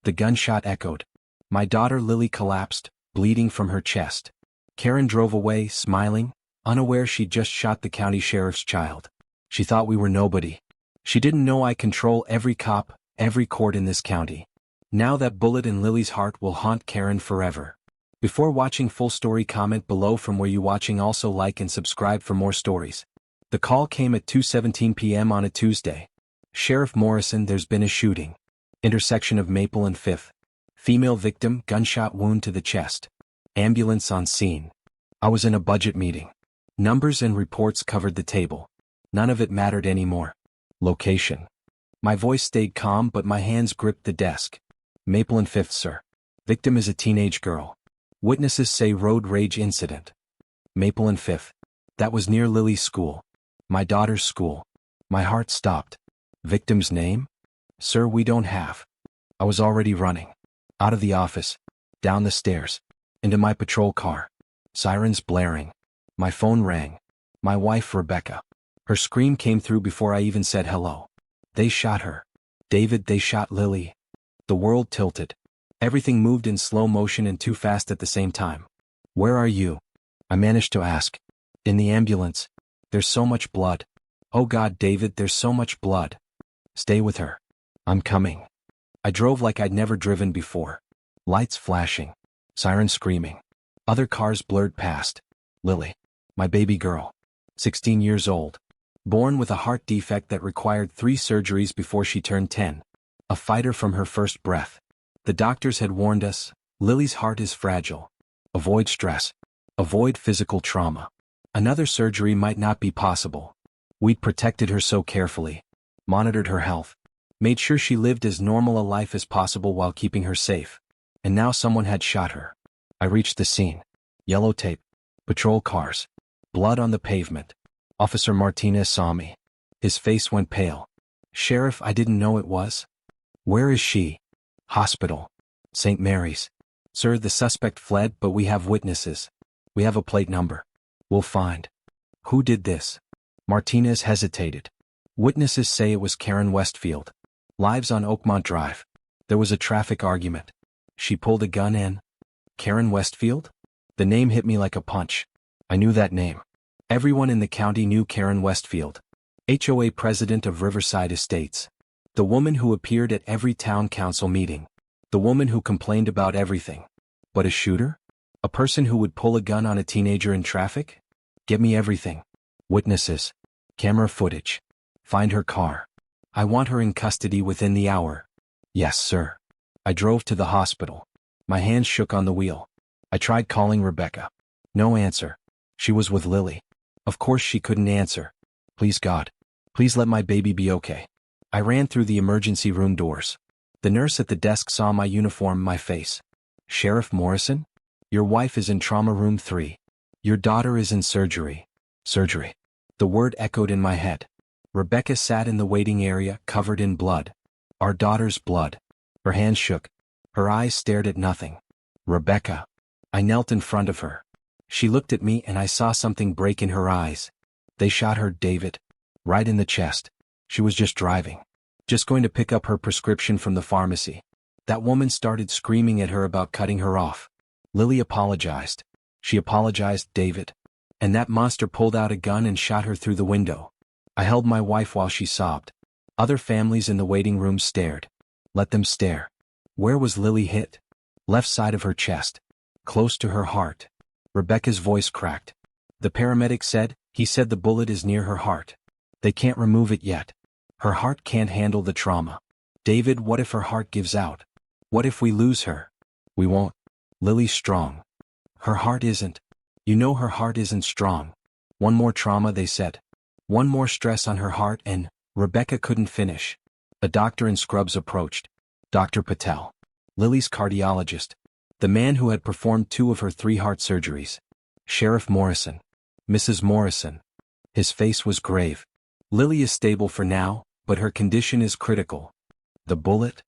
The gunshot echoed. My daughter Lily collapsed, bleeding from her chest. Karen drove away, smiling, unaware she'd just shot the county sheriff's child. She thought we were nobody. She didn't know I control every cop, every court in this county. Now that bullet in Lily's heart will haunt Karen forever. Before watching full story, comment below from where you watching. Also like and subscribe for more stories. The call came at 2:17 p.m. on a Tuesday. Sheriff Morrison, there's been a shooting. Intersection of Maple and 5th. Female victim, gunshot wound to the chest. Ambulance on scene. I was in a budget meeting. Numbers and reports covered the table. None of it mattered anymore. Location. My voice stayed calm but my hands gripped the desk. Maple and 5th, sir. Victim is a teenage girl. Witnesses say road rage incident. Maple and 5th. That was near Lily's school. My daughter's school. My heart stopped. Victim's name? Sir, we don't have. I was already running. Out of the office. Down the stairs. Into my patrol car. Sirens blaring. My phone rang. My wife Rebecca. Her scream came through before I even said hello. They shot her. David, they shot Lily. The world tilted. Everything moved in slow motion and too fast at the same time. Where are you? I managed to ask. In the ambulance. There's so much blood. Oh God, David, there's so much blood. Stay with her. I'm coming. I drove like I'd never driven before. Lights flashing. Sirens screaming. Other cars blurred past. Lily. My baby girl. 16 years old. Born with a heart defect that required 3 surgeries before she turned 10. A fighter from her first breath. The doctors had warned us, Lily's heart is fragile. Avoid stress. Avoid physical trauma. Another surgery might not be possible. We'd protected her so carefully. Monitored her health. Made sure she lived as normal a life as possible while keeping her safe. And now someone had shot her. I reached the scene. Yellow tape. Patrol cars. Blood on the pavement. Officer Martinez saw me. His face went pale. Sheriff, I didn't know it was. Where is she? Hospital. St. Mary's. Sir, the suspect fled, but we have witnesses. We have a plate number. We'll find. Who did this? Martinez hesitated. Witnesses say it was Karen Westfield. Lives on Oakmont Drive. There was a traffic argument. She pulled a gun in. Karen Westfield? The name hit me like a punch. I knew that name. Everyone in the county knew Karen Westfield. HOA president of Riverside Estates. The woman who appeared at every town council meeting. The woman who complained about everything. But a shooter? A person who would pull a gun on a teenager in traffic? Get me everything. Witnesses. Camera footage. Find her car. I want her in custody within the hour. Yes, sir. I drove to the hospital. My hands shook on the wheel. I tried calling Rebecca. No answer. She was with Lily. Of course she couldn't answer. Please God. Please let my baby be okay. I ran through the emergency room doors. The nurse at the desk saw my uniform, my face. Sheriff Morrison? Your wife is in trauma room 3. Your daughter is in surgery. Surgery. The word echoed in my head. Rebecca sat in the waiting area, covered in blood. Our daughter's blood. Her hands shook. Her eyes stared at nothing. Rebecca. I knelt in front of her. She looked at me and I saw something break in her eyes. They shot her, David. Right in the chest. She was just driving. Just going to pick up her prescription from the pharmacy. That woman started screaming at her about cutting her off. Lily apologized. She apologized, David. And that monster pulled out a gun and shot her through the window. I held my wife while she sobbed. Other families in the waiting room stared. Let them stare. Where was Lily hit? Left side of her chest. Close to her heart. Rebecca's voice cracked. The paramedic said, he said the bullet is near her heart. They can't remove it yet. Her heart can't handle the trauma. David, what if her heart gives out? What if we lose her? We won't. Lily's strong. Her heart isn't. You know her heart isn't strong. One more trauma, they said. One more stress on her heart and Rebecca couldn't finish. A doctor in scrubs approached. Dr. Patel. Lily's cardiologist. The man who had performed 2 of her 3 heart surgeries. Sheriff Morrison. Mrs. Morrison. His face was grave. Lily is stable for now, but her condition is critical. The bullet?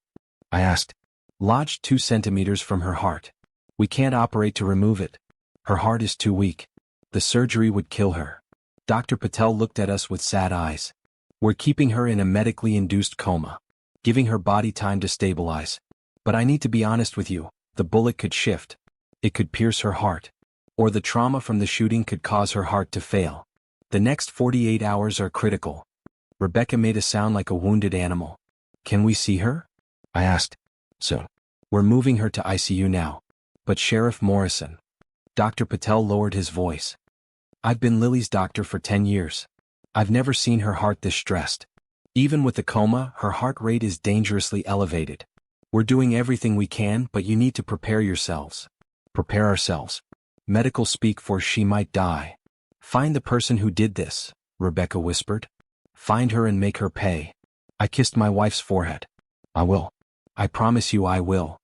I asked. Lodged 2 centimeters from her heart. We can't operate to remove it. Her heart is too weak. The surgery would kill her. Dr. Patel looked at us with sad eyes. We're keeping her in a medically induced coma. Giving her body time to stabilize. But I need to be honest with you, the bullet could shift. It could pierce her heart. Or the trauma from the shooting could cause her heart to fail. The next 48 hours are critical. Rebecca made a sound like a wounded animal. Can we see her? I asked. Soon. We're moving her to ICU now. But Sheriff Morrison. Dr. Patel lowered his voice. I've been Lily's doctor for 10 years. I've never seen her heart this stressed. Even with the coma, her heart rate is dangerously elevated. We're doing everything we can, but you need to prepare yourselves. Prepare ourselves. Medical speak for she might die. Find the person who did this, Rebecca whispered. Find her and make her pay. I kissed my wife's forehead. I will. I promise you I will.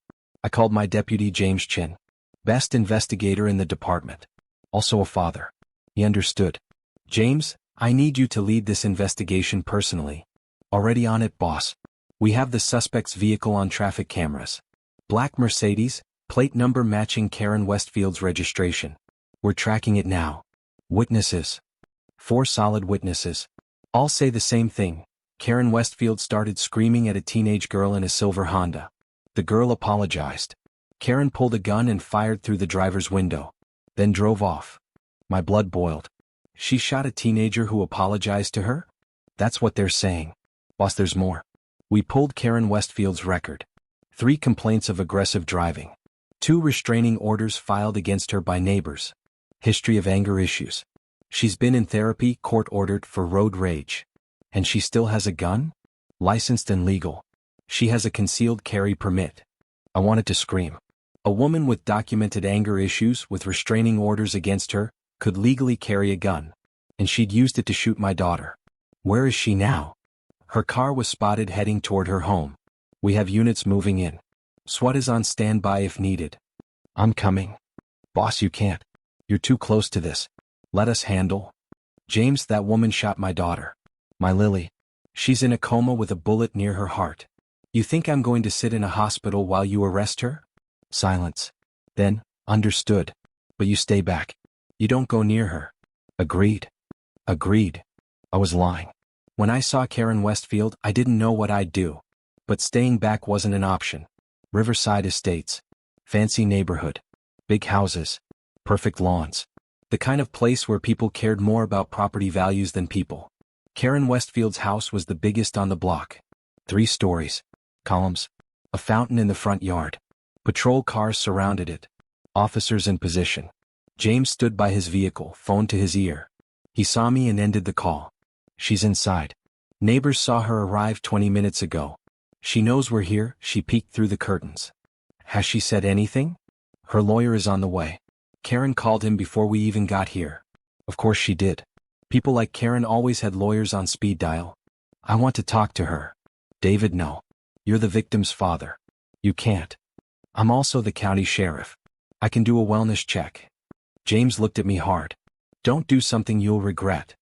I called my deputy James Chin. Best investigator in the department. Also a father. He understood. James, I need you to lead this investigation personally. Already on it, boss. We have the suspect's vehicle on traffic cameras. Black Mercedes, plate number matching Karen Westfield's registration. We're tracking it now. Witnesses. 4 solid witnesses. All say the same thing. Karen Westfield started screaming at a teenage girl in a silver Honda. The girl apologized. Karen pulled a gun and fired through the driver's window. Then drove off. My blood boiled. She shot a teenager who apologized to her? That's what they're saying. Boss, there's more. We pulled Karen Westfield's record. 3 complaints of aggressive driving. 2 restraining orders filed against her by neighbors. History of anger issues. She's been in therapy, court-ordered for road rage. And she still has a gun? Licensed and legal. She has a concealed carry permit. I wanted to scream. A woman with documented anger issues with restraining orders against her could legally carry a gun. And she'd used it to shoot my daughter. Where is she now? Her car was spotted heading toward her home. We have units moving in. SWAT is on standby if needed. I'm coming. Boss, you can't. You're too close to this. Let us handle. James, that woman shot my daughter. My Lily. She's in a coma with a bullet near her heart. You think I'm going to sit in a hospital while you arrest her? Silence. Then, understood. But you stay back. You don't go near her. Agreed. Agreed. I was lying. When I saw Karen Westfield, I didn't know what I'd do. But staying back wasn't an option. Riverside Estates. Fancy neighborhood. Big houses. Perfect lawns. The kind of place where people cared more about property values than people. Karen Westfield's house was the biggest on the block. 3 stories. Columns. A fountain in the front yard. Patrol cars surrounded it. Officers in position. James stood by his vehicle, phone to his ear. He saw me and ended the call. She's inside. Neighbors saw her arrive 20 minutes ago. She knows we're here, she peeked through the curtains. Has she said anything? Her lawyer is on the way. Karen called him before we even got here. Of course she did. People like Karen always had lawyers on speed dial. I want to talk to her. David, no. You're the victim's father. You can't. I'm also the county sheriff. I can do a wellness check. James looked at me hard. Don't do something you'll regret.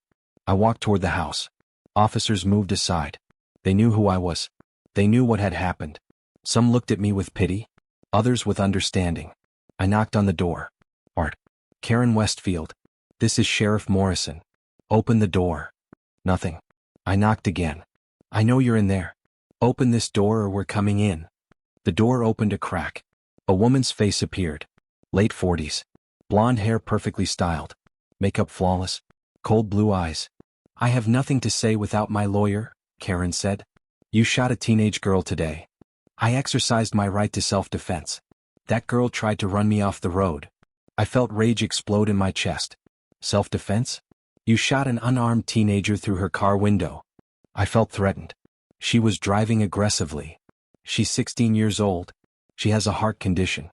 I walked toward the house. Officers moved aside. They knew who I was. They knew what had happened. Some looked at me with pity. Others with understanding. I knocked on the door. Art. Karen Westfield. This is Sheriff Morrison. Open the door. Nothing. I knocked again. I know you're in there. Open this door or we're coming in. The door opened a crack. A woman's face appeared. Late 40s. Blonde hair perfectly styled. Makeup flawless. Cold blue eyes. I have nothing to say without my lawyer, Karen said. You shot a teenage girl today. I exercised my right to self-defense. That girl tried to run me off the road. I felt rage explode in my chest. Self-defense? You shot an unarmed teenager through her car window. I felt threatened. She was driving aggressively. She's 16 years old. She has a heart condition.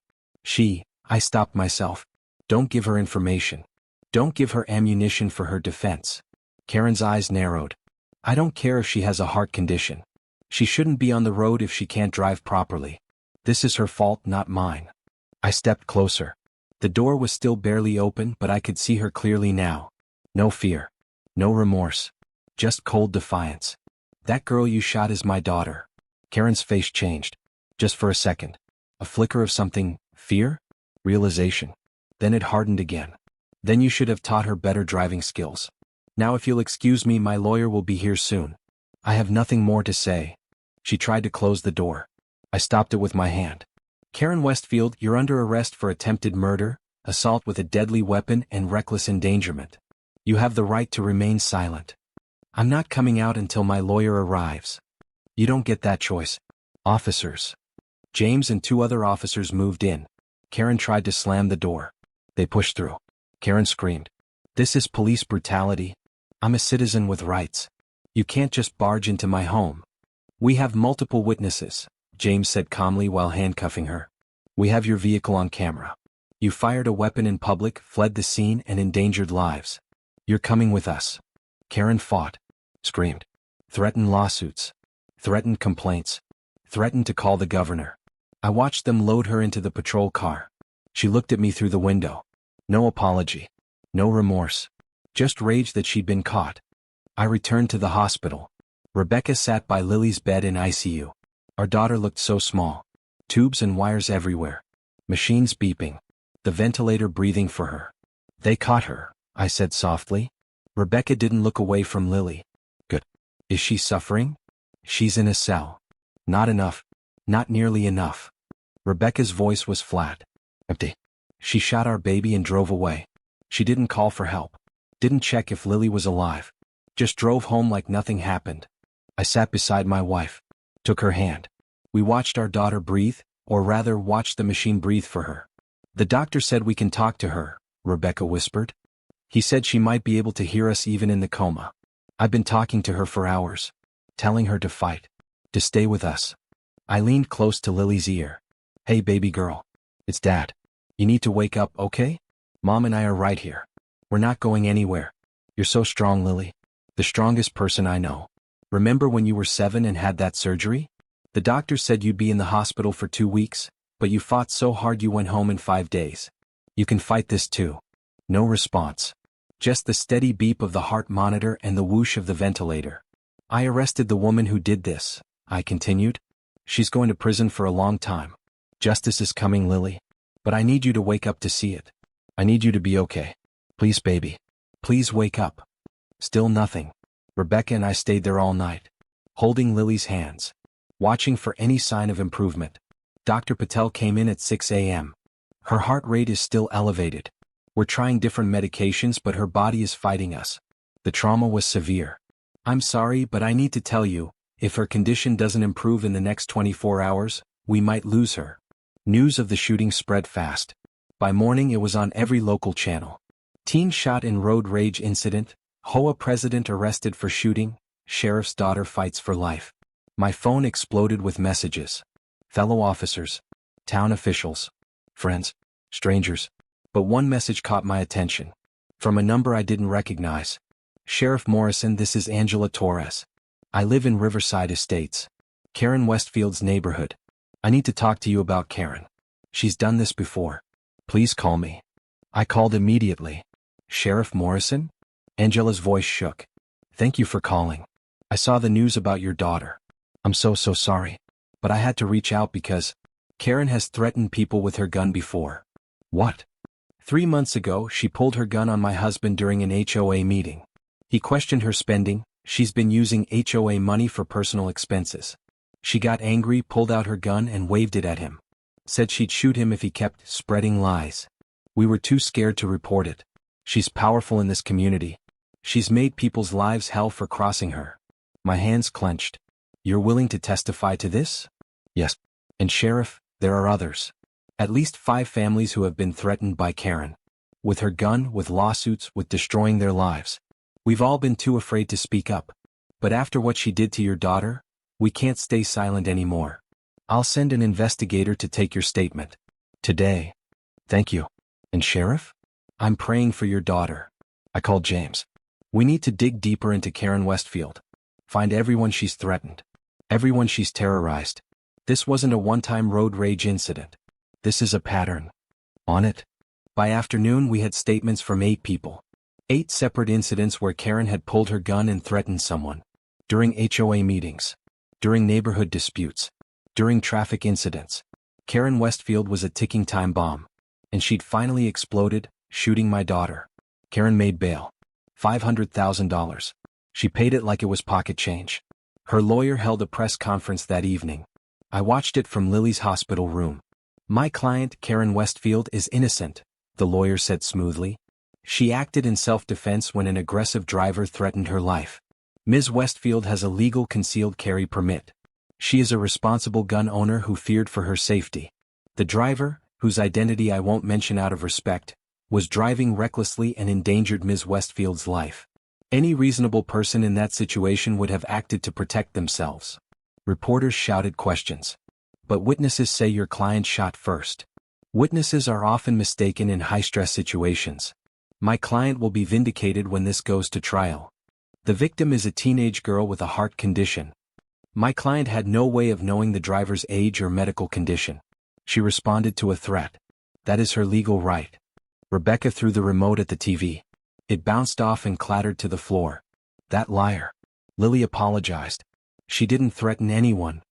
I stopped myself. Don't give her information. Don't give her ammunition for her defense. Karen's eyes narrowed. I don't care if she has a heart condition. She shouldn't be on the road if she can't drive properly. This is her fault, not mine. I stepped closer. The door was still barely open, but I could see her clearly now. No fear. No remorse. Just cold defiance. That girl you shot is my daughter. Karen's face changed. Just for a second. A flicker of something, fear? Realization. Then it hardened again. Then you should have taught her better driving skills. Now if you'll excuse me, my lawyer will be here soon. I have nothing more to say. She tried to close the door. I stopped it with my hand. Karen Westfield, you're under arrest for attempted murder, assault with a deadly weapon, and reckless endangerment. You have the right to remain silent. I'm not coming out until my lawyer arrives. You don't get that choice. Officers. James and 2 other officers moved in. Karen tried to slam the door. They pushed through. Karen screamed. This is police brutality. I'm a citizen with rights. You can't just barge into my home. We have multiple witnesses, James said calmly while handcuffing her. We have your vehicle on camera. You fired a weapon in public, fled the scene, and endangered lives. You're coming with us. Karen fought, screamed, threatened lawsuits, threatened complaints, threatened to call the governor. I watched them load her into the patrol car. She looked at me through the window. No apology. No remorse. Just rage that she'd been caught. I returned to the hospital. Rebecca sat by Lily's bed in ICU. Our daughter looked so small. Tubes and wires everywhere. Machines beeping. The ventilator breathing for her. They caught her, I said softly. Rebecca didn't look away from Lily. Good. Is she suffering? She's in a cell. Not enough. Not nearly enough. Rebecca's voice was flat. Empty. She shot our baby and drove away. She didn't call for help. Didn't check if Lily was alive. Just drove home like nothing happened. I sat beside my wife. Took her hand. We watched our daughter breathe, or rather watched the machine breathe for her. The doctor said we can talk to her, Rebecca whispered. He said she might be able to hear us even in the coma. I've been talking to her for hours. Telling her to fight. To stay with us. I leaned close to Lily's ear. Hey baby girl. It's Dad. You need to wake up, okay? Mom and I are right here. We're not going anywhere. You're so strong, Lily. The strongest person I know. Remember when you were 7 and had that surgery? The doctor said you'd be in the hospital for 2 weeks, but you fought so hard you went home in 5 days. You can fight this too. No response. Just the steady beep of the heart monitor and the whoosh of the ventilator. I arrested the woman who did this, I continued. She's going to prison for a long time. Justice is coming, Lily. But I need you to wake up to see it. I need you to be okay. Please, baby. Please wake up. Still nothing. Rebecca and I stayed there all night. Holding Lily's hands. Watching for any sign of improvement. Dr. Patel came in at 6 a.m. Her heart rate is still elevated. We're trying different medications, but her body is fighting us. The trauma was severe. I'm sorry, but I need to tell you, if her condition doesn't improve in the next 24 hours, we might lose her. News of the shooting spread fast. By morning it was on every local channel. Teen shot in road rage incident, HOA president arrested for shooting, sheriff's daughter fights for life. My phone exploded with messages. Fellow officers, town officials, friends, strangers. But one message caught my attention. From a number I didn't recognize. Sheriff Morrison, this is Angela Torres. I live in Riverside Estates. Karen Westfield's neighborhood. I need to talk to you about Karen. She's done this before. Please call me. I called immediately. Sheriff Morrison? Angela's voice shook. Thank you for calling. I saw the news about your daughter. I'm so sorry. But I had to reach out because Karen has threatened people with her gun before. What? 3 months ago, she pulled her gun on my husband during an HOA meeting. He questioned her spending. She's been using HOA money for personal expenses. She got angry, pulled out her gun and waved it at him. Said she'd shoot him if he kept spreading lies. We were too scared to report it. She's powerful in this community. She's made people's lives hell for crossing her. My hands clenched. You're willing to testify to this? Yes. And Sheriff, there are others. At least 5 families who have been threatened by Karen. With her gun, with lawsuits, with destroying their lives. We've all been too afraid to speak up. But after what she did to your daughter, we can't stay silent anymore. I'll send an investigator to take your statement. Today. Thank you. And Sheriff? I'm praying for your daughter. I called James. We need to dig deeper into Karen Westfield. Find everyone she's threatened. Everyone she's terrorized. This wasn't a one-time road rage incident. This is a pattern. On it. By afternoon we had statements from 8 people. 8 separate incidents where Karen had pulled her gun and threatened someone. During HOA meetings. During neighborhood disputes. During traffic incidents. Karen Westfield was a ticking time bomb. And she'd finally exploded, shooting my daughter. Karen made bail. $500,000. She paid it like it was pocket change. Her lawyer held a press conference that evening. I watched it from Lily's hospital room. My client, Karen Westfield, is innocent, the lawyer said smoothly. She acted in self-defense when an aggressive driver threatened her life. Ms. Westfield has a legal concealed carry permit. She is a responsible gun owner who feared for her safety. The driver, whose identity I won't mention out of respect, was driving recklessly and endangered Ms. Westfield's life. Any reasonable person in that situation would have acted to protect themselves. Reporters shouted questions. But witnesses say your client shot first. Witnesses are often mistaken in high-stress situations. My client will be vindicated when this goes to trial. The victim is a teenage girl with a heart condition. My client had no way of knowing the driver's age or medical condition. She responded to a threat. That is her legal right. Rebecca threw the remote at the TV. It bounced off and clattered to the floor. That liar. Lily apologized. She didn't threaten anyone.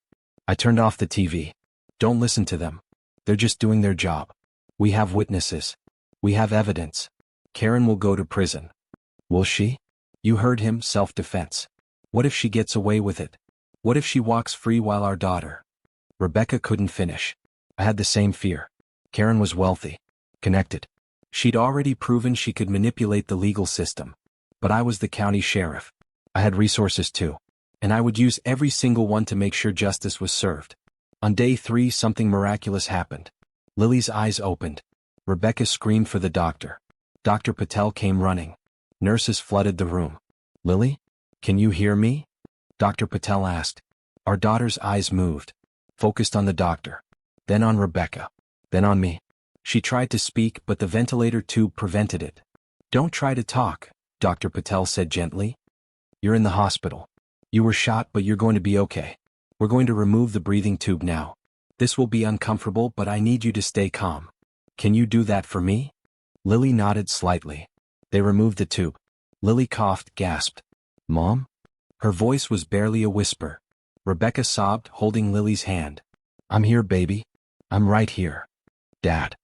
I turned off the TV. Don't listen to them. They're just doing their job. We have witnesses. We have evidence. Karen will go to prison. Will she? You heard him, self-defense. What if she gets away with it? What if she walks free while our daughter? Rebecca couldn't finish. I had the same fear. Karen was wealthy. Connected. She'd already proven she could manipulate the legal system. But I was the county sheriff. I had resources too. And I would use every single one to make sure justice was served. On day 3, something miraculous happened. Lily's eyes opened. Rebecca screamed for the doctor. Dr. Patel came running. Nurses flooded the room. Lily? Can you hear me? Dr. Patel asked. Our daughter's eyes moved. Focused on the doctor. Then on Rebecca. Then on me. She tried to speak, but the ventilator tube prevented it. Don't try to talk, Dr. Patel said gently. You're in the hospital. You were shot, but you're going to be okay. We're going to remove the breathing tube now. This will be uncomfortable, but I need you to stay calm. Can you do that for me? Lily nodded slightly. They removed the tube. Lily coughed, gasped. Mom? Her voice was barely a whisper. Rebecca sobbed, holding Lily's hand. I'm here, baby. I'm right here. Dad.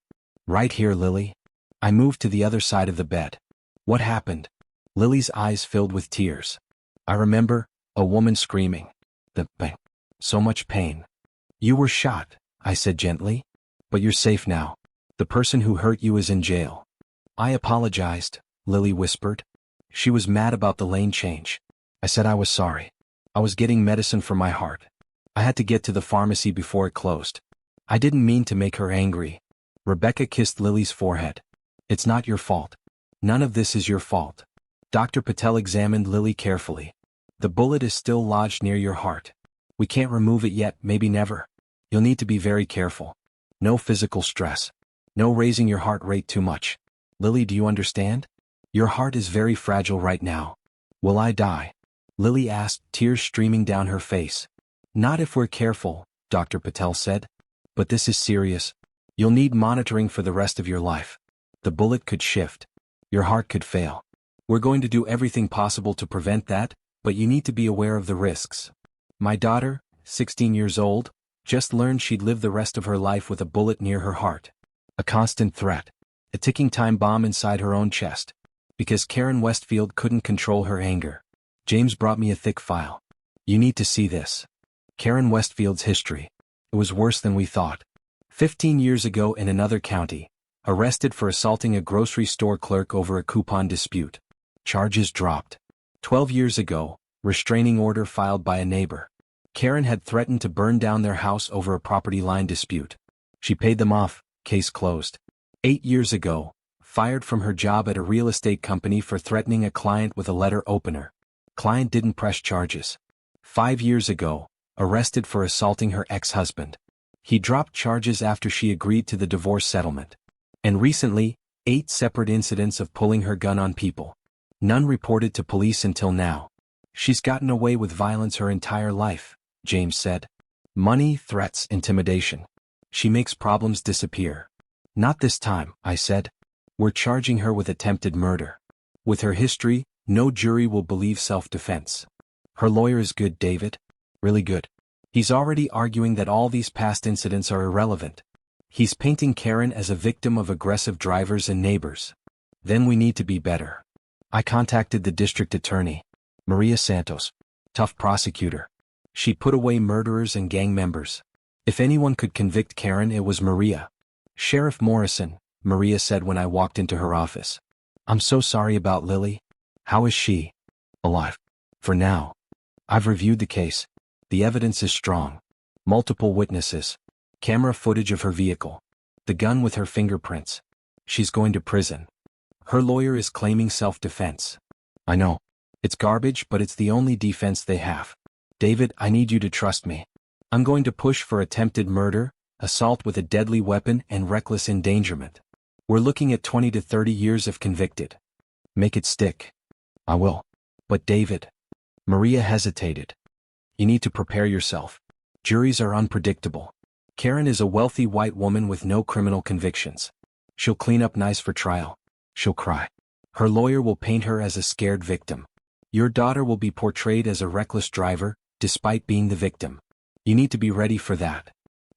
Right here, Lily. I moved to the other side of the bed. What happened? Lily's eyes filled with tears. I remember, a woman screaming. The pain. So much pain. You were shot, I said gently. But you're safe now. The person who hurt you is in jail. I apologized, Lily whispered. She was mad about the lane change. I said I was sorry. I was getting medicine for my heart. I had to get to the pharmacy before it closed. I didn't mean to make her angry. Rebecca kissed Lily's forehead. It's not your fault. None of this is your fault. Dr. Patel examined Lily carefully. The bullet is still lodged near your heart. We can't remove it yet, maybe never. You'll need to be very careful. No physical stress. No raising your heart rate too much. Lily, do you understand? Your heart is very fragile right now. Will I die? Lily asked, tears streaming down her face. Not if we're careful, Dr. Patel said. But this is serious. You'll need monitoring for the rest of your life. The bullet could shift. Your heart could fail. We're going to do everything possible to prevent that, but you need to be aware of the risks. My daughter, 16 years old, just learned she'd live the rest of her life with a bullet near her heart. A constant threat. A ticking time bomb inside her own chest. Because Karen Westfield couldn't control her anger. James brought me a thick file. You need to see this. Karen Westfield's history. It was worse than we thought. 15 years ago in another county. Arrested for assaulting a grocery store clerk over a coupon dispute. Charges dropped. 12 years ago, restraining order filed by a neighbor. Karen had threatened to burn down their house over a property line dispute. She paid them off, case closed. 8 years ago, fired from her job at a real estate company for threatening a client with a letter opener. Client didn't press charges. 5 years ago, arrested for assaulting her ex-husband. He dropped charges after she agreed to the divorce settlement. And recently, 8 separate incidents of pulling her gun on people. None reported to police until now. She's gotten away with violence her entire life, James said. Money, threats, intimidation. She makes problems disappear. Not this time, I said. We're charging her with attempted murder. With her history, no jury will believe self-defense. Her lawyer is good, David. Really good. He's already arguing that all these past incidents are irrelevant. He's painting Karen as a victim of aggressive drivers and neighbors. Then we need to be better. I contacted the district attorney, Maria Santos. Tough prosecutor. She put away murderers and gang members. If anyone could convict Karen, it was Maria. "Sheriff Morrison," Maria said when I walked into her office. "I'm so sorry about Lily. How is she?" "Alive. For now. I've reviewed the case. The evidence is strong. Multiple witnesses. Camera footage of her vehicle. The gun with her fingerprints. She's going to prison. Her lawyer is claiming self-defense." "I know. It's garbage, but it's the only defense they have. David, I need you to trust me. I'm going to push for attempted murder, assault with a deadly weapon, and reckless endangerment. We're looking at 20 to 30 years if convicted. Make it stick." "I will." "But David." Maria hesitated. "You need to prepare yourself. Juries are unpredictable. Karen is a wealthy white woman with no criminal convictions. She'll clean up nice for trial. She'll cry. Her lawyer will paint her as a scared victim. Your daughter will be portrayed as a reckless driver, despite being the victim. You need to be ready for that."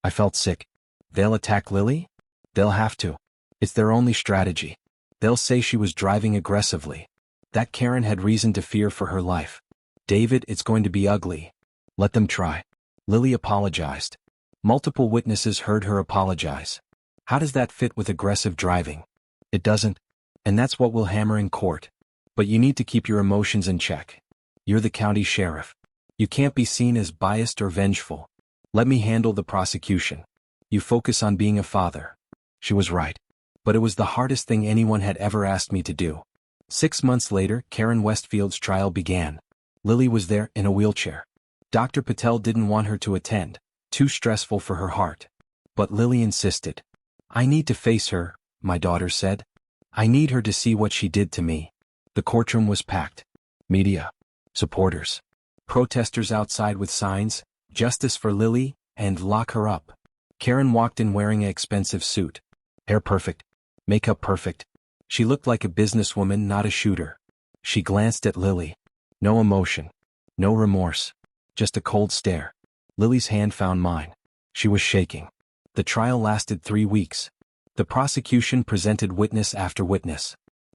I felt sick. They'll attack Lily? They'll have to. It's their only strategy. They'll say she was driving aggressively. That Karen had reason to fear for her life. "David, it's going to be ugly. Let them try." Lily apologized. Multiple witnesses heard her apologize. How does that fit with aggressive driving? It doesn't. And that's what we'll hammer in court. But you need to keep your emotions in check. You're the county sheriff. You can't be seen as biased or vengeful. Let me handle the prosecution. You focus on being a father. She was right. But it was the hardest thing anyone had ever asked me to do. 6 months later, Karen Westfield's trial began. Lily was there in a wheelchair. Dr. Patel didn't want her to attend, too stressful for her heart. But Lily insisted. "I need to face her," my daughter said. "I need her to see what she did to me." The courtroom was packed. Media, supporters, protesters outside with signs, "Justice for Lily," and "Lock her up." Karen walked in wearing an expensive suit. Hair perfect. Makeup perfect. She looked like a businesswoman, not a shooter. She glanced at Lily. No emotion. No remorse. Just a cold stare. Lily's hand found mine. She was shaking. The trial lasted 3 weeks. The prosecution presented witness after witness.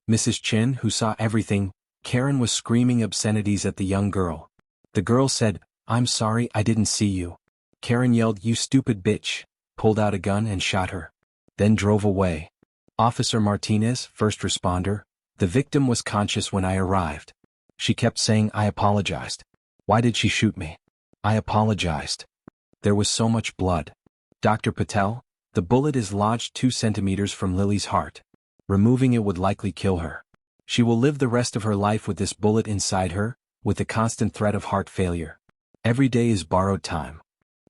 Mrs. Chin, who saw everything, Karen was screaming obscenities at the young girl. The girl said, "I'm sorry, I didn't see you." Karen yelled, "You stupid bitch," pulled out a gun and shot her. Then drove away. Officer Martinez, first responder, the victim was conscious when I arrived. She kept saying, "I apologized." "Why did she shoot me?" "I apologized." There was so much blood. "Dr. Patel, the bullet is lodged 2 centimeters from Lily's heart. Removing it would likely kill her. She will live the rest of her life with this bullet inside her, with the constant threat of heart failure. Every day is borrowed time."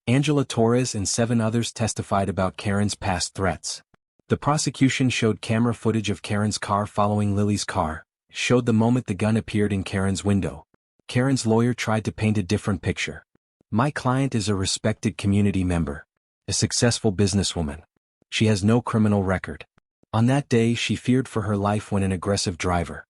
Angela Torres and 7 others testified about Karen's past threats. The prosecution showed camera footage of Karen's car following Lily's car, showed the moment the gun appeared in Karen's window. Karen's lawyer tried to paint a different picture. "My client is a respected community member. A successful businesswoman. She has no criminal record. On that day she feared for her life when an aggressive driver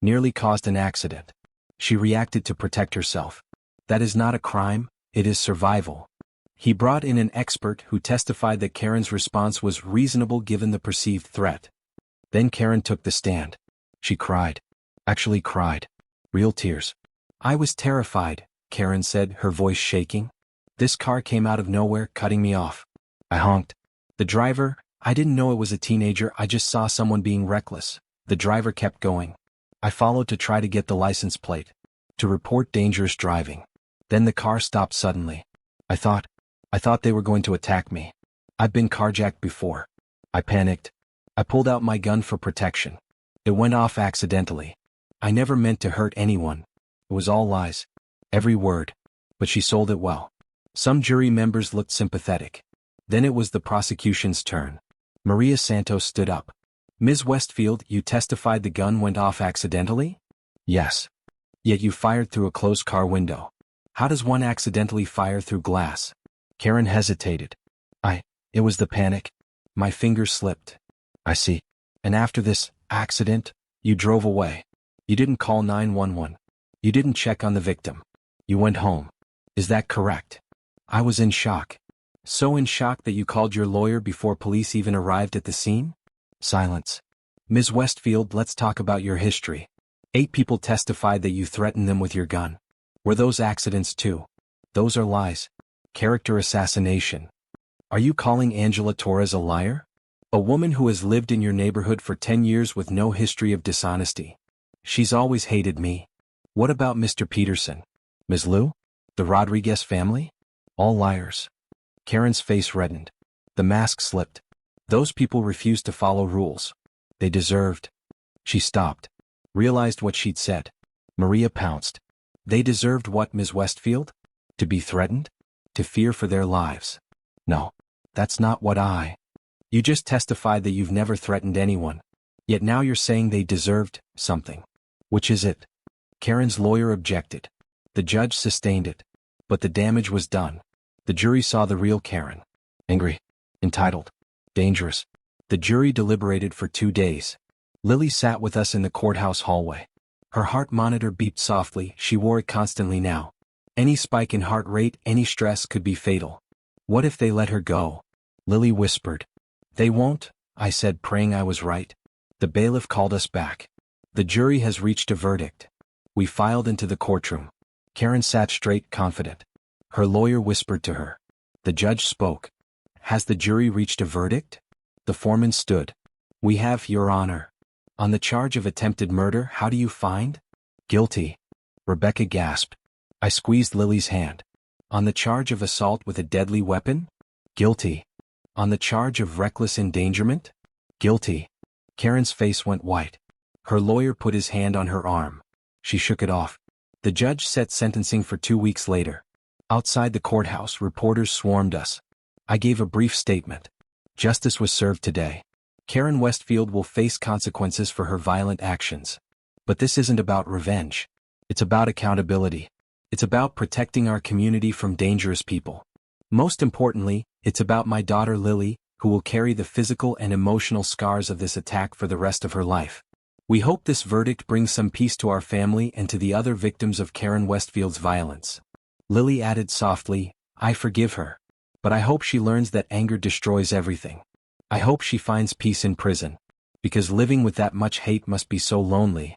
nearly caused an accident. She reacted to protect herself. That is not a crime, it is survival." He brought in an expert who testified that Karen's response was reasonable given the perceived threat. Then Karen took the stand. She cried. Actually cried. Real tears. "I was terrified," Karen said, her voice shaking. "This car came out of nowhere, cutting me off. I honked. The driver, I didn't know it was a teenager, I just saw someone being reckless. The driver kept going. I followed to try to get the license plate. To report dangerous driving. Then the car stopped suddenly. I thought they were going to attack me. I've been carjacked before. I panicked. I pulled out my gun for protection. It went off accidentally. I never meant to hurt anyone. It was all lies. Every word. But she sold it well." Some jury members looked sympathetic. Then it was the prosecution's turn. Maria Santos stood up. "Ms. Westfield, you testified the gun went off accidentally?" "Yes." "Yet you fired through a closed car window. How does one accidentally fire through glass?" Karen hesitated. It was the panic. My fingers slipped." "I see. And after this accident, you drove away. You didn't call 911. You didn't check on the victim. You went home. Is that correct?" "I was in shock." "So in shock that you called your lawyer before police even arrived at the scene?" Silence. "Ms. Westfield, let's talk about your history. 8 people testified that you threatened them with your gun. Were those accidents too?" "Those are lies. Character assassination." Are you calling Angela Torres a liar? A woman who has lived in your neighborhood for 10 years with no history of dishonesty. She's always hated me. What about Mr. Peterson? Ms. Liu? The Rodriguez family? All liars. Karen's face reddened. The mask slipped. Those people refused to follow rules. They deserved. She stopped. Realized what she'd said. Maria pounced. They deserved what, Ms. Westfield? To be threatened? To fear for their lives? No. That's not what You just testified that you've never threatened anyone. Yet now you're saying they deserved something. Which is it? Karen's lawyer objected. The judge sustained it. But the damage was done. The jury saw the real Karen. Angry. Entitled. Dangerous. The jury deliberated for 2 days. Lily sat with us in the courthouse hallway. Her heart monitor beeped softly. She wore it constantly now. Any spike in heart rate, any stress could be fatal. What if they let her go? Lily whispered. They won't, I said, praying I was right. The bailiff called us back. The jury has reached a verdict. We filed into the courtroom. Karen sat straight, confident. Her lawyer whispered to her. The judge spoke. Has the jury reached a verdict? The foreman stood. We have, Your Honor. On the charge of attempted murder, how do you find? Guilty. Rebecca gasped. I squeezed Lily's hand. On the charge of assault with a deadly weapon? Guilty. On the charge of reckless endangerment? Guilty. Karen's face went white. Her lawyer put his hand on her arm. She shook it off. The judge set sentencing for 2 weeks later. Outside the courthouse, reporters swarmed us. I gave a brief statement. Justice was served today. Karen Westfield will face consequences for her violent actions. But this isn't about revenge. It's about accountability. It's about protecting our community from dangerous people. Most importantly, it's about my daughter Lily, who will carry the physical and emotional scars of this attack for the rest of her life. We hope this verdict brings some peace to our family and to the other victims of Karen Westfield's violence. Lily added softly, I forgive her. But I hope she learns that anger destroys everything. I hope she finds peace in prison. Because living with that much hate must be so lonely.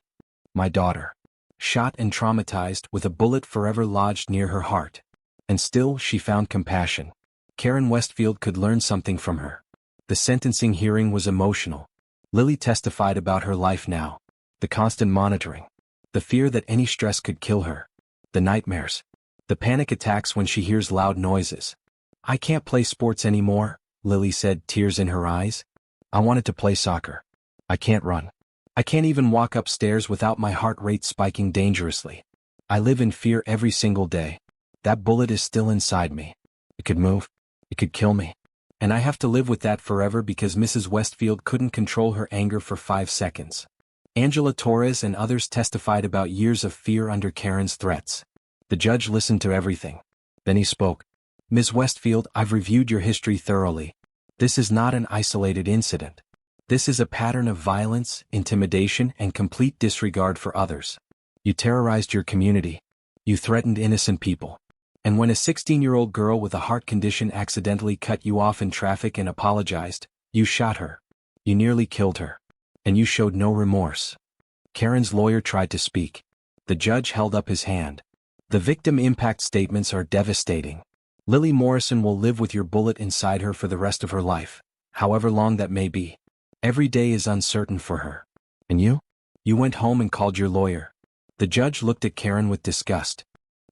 My daughter. Shot and traumatized with a bullet forever lodged near her heart. And still she found compassion. Karen Westfield could learn something from her. The sentencing hearing was emotional. Lily testified about her life now. The constant monitoring. The fear that any stress could kill her. The nightmares. The panic attacks when she hears loud noises. I can't play sports anymore, Lily said, tears in her eyes. I wanted to play soccer. I can't run. I can't even walk upstairs without my heart rate spiking dangerously. I live in fear every single day. That bullet is still inside me. It could move. It could kill me. And I have to live with that forever because Mrs. Westfield couldn't control her anger for 5 seconds. Angela Torres and others testified about years of fear under Karen's threats. The judge listened to everything. Then he spoke. Ms. Westfield, I've reviewed your history thoroughly. This is not an isolated incident. This is a pattern of violence, intimidation, and complete disregard for others. You terrorized your community. You threatened innocent people. And when a 16-year-old girl with a heart condition accidentally cut you off in traffic and apologized, you shot her. You nearly killed her. And you showed no remorse. Karen's lawyer tried to speak. The judge held up his hand. The victim impact statements are devastating. Lily Morrison will live with your bullet inside her for the rest of her life, however long that may be. Every day is uncertain for her. And you? You went home and called your lawyer. The judge looked at Karen with disgust.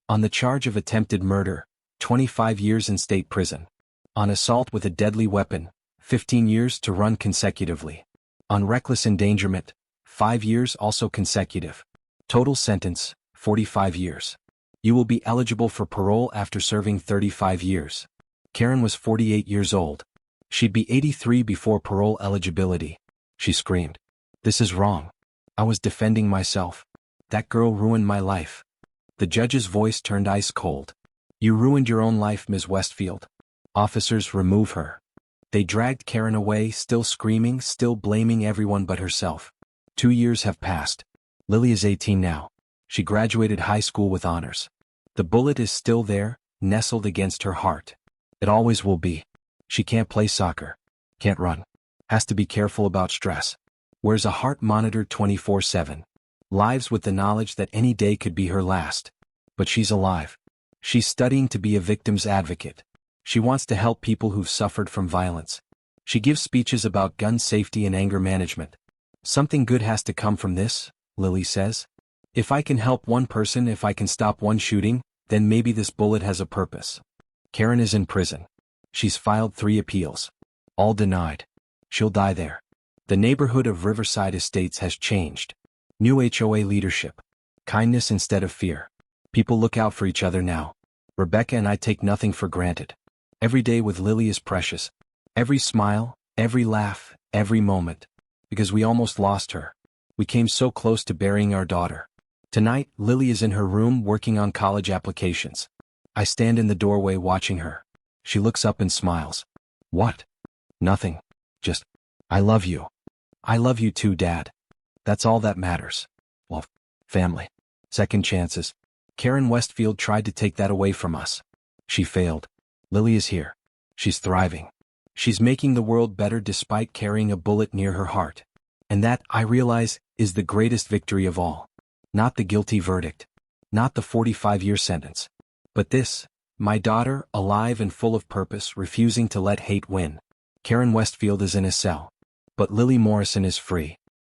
On the charge of attempted murder, 25 years in state prison. On assault with a deadly weapon, 15 years to run consecutively. On reckless endangerment, 5 years also consecutive. Total sentence, 45 years. You will be eligible for parole after serving 35 years. Karen was 48 years old. She'd be 83 before parole eligibility. She screamed. This is wrong. I was defending myself. That girl ruined my life. The judge's voice turned ice cold. You ruined your own life, Ms. Westfield. Officers, remove her. They dragged Karen away, still screaming, still blaming everyone but herself. 2 years have passed. Lily is 18 now. She graduated high school with honors. The bullet is still there, nestled against her heart. It always will be. She can't play soccer. Can't run. Has to be careful about stress. Wears a heart monitor 24/7. Lives with the knowledge that any day could be her last. But she's alive. She's studying to be a victim's advocate. She wants to help people who've suffered from violence. She gives speeches about gun safety and anger management. Something good has to come from this, Lily says. If I can help one person, if I can stop one shooting, then maybe this bullet has a purpose. Karen is in prison. She's filed 3 appeals. All denied. She'll die there. The neighborhood of Riverside Estates has changed. New HOA leadership. Kindness instead of fear. People look out for each other now. Rebecca and I take nothing for granted. Every day with Lily is precious. Every smile, every laugh, every moment. Because we almost lost her. We came so close to burying our daughter. Tonight, Lily is in her room working on college applications. I stand in the doorway watching her. She looks up and smiles. What? Nothing. Just, I love you. I love you too, Dad. That's all that matters. Well, family. Second chances. Karen Westfield tried to take that away from us. She failed. Lily is here. She's thriving. She's making the world better despite carrying a bullet near her heart. And that, I realize, is the greatest victory of all. Not the guilty verdict. Not the 45-year sentence. But this, my daughter, alive and full of purpose, refusing to let hate win. Karen Westfield is in a cell. But Lily Morrison is free.